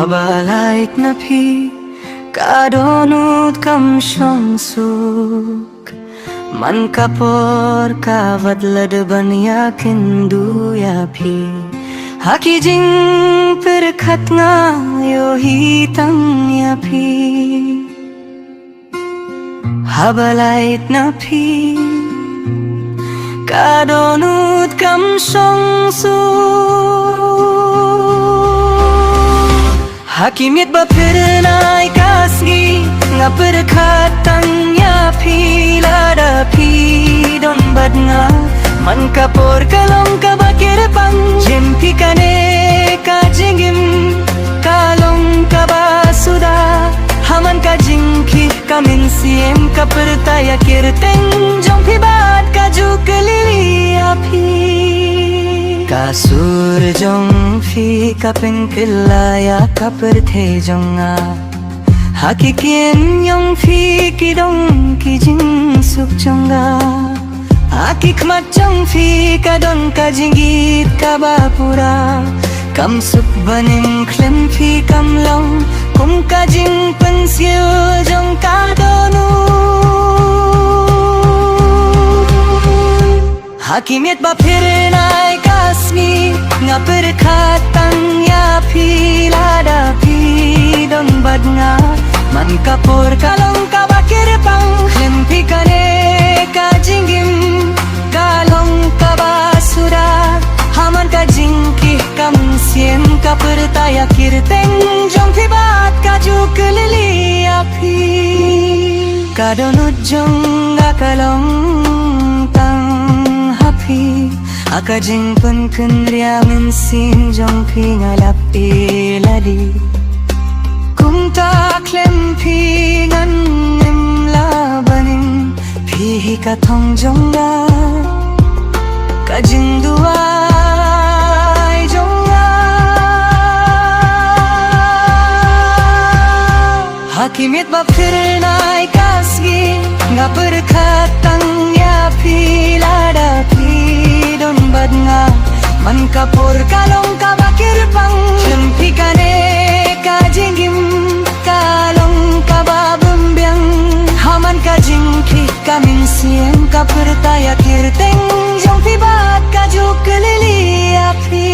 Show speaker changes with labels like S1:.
S1: Habalaik na pi kadonut kam song-suk Man kapor kavadlad banyakin duya pi Haki jing perkat nga yo hitang ya pi Habalait na pi kadonut kam song-suk Hakimiyat ba pernay kasgi nga perkatang ya pila da pi don bad nga man kapor kalong kabakir pang jempi kane ka jingim kalong kabasuda haman ka jingki kamin siem ka pertaya kirteng jong pibat ka jukelili api Kasur jong fi kapeng kilaya kapur the jonga Hakikin yong fi kidong kijing suk jonga Hakik mat jong fi kadon kajingit kabapura Kam suk baning klem fi kam long kum kajing pensil jong kadonu Hakimiyat ba pernay kasmi nga perkatang ya pila da pi don bad nga man kapor kalong kabakir pang hempi kane ka jinggim kalong kabasuda haman ka jingki kam siem ka pertaya kirteng jong pibat ka jukelili api kadonut jong kalong Akajing pun kenria mensin jong pi ngalapi ladi Kum tak lempi ngan nim labanin Pihi katong jong la Kajing duai jong la Hakimiyat ba pernay kasgi nga perkatang ya pila da pi don bad nga man kapor kalong kabakir pang lempi kane ka jinggim kalong kababembyang haman ka jingki kamin siem ka pertaya kirteng jong pibat ka jukelili api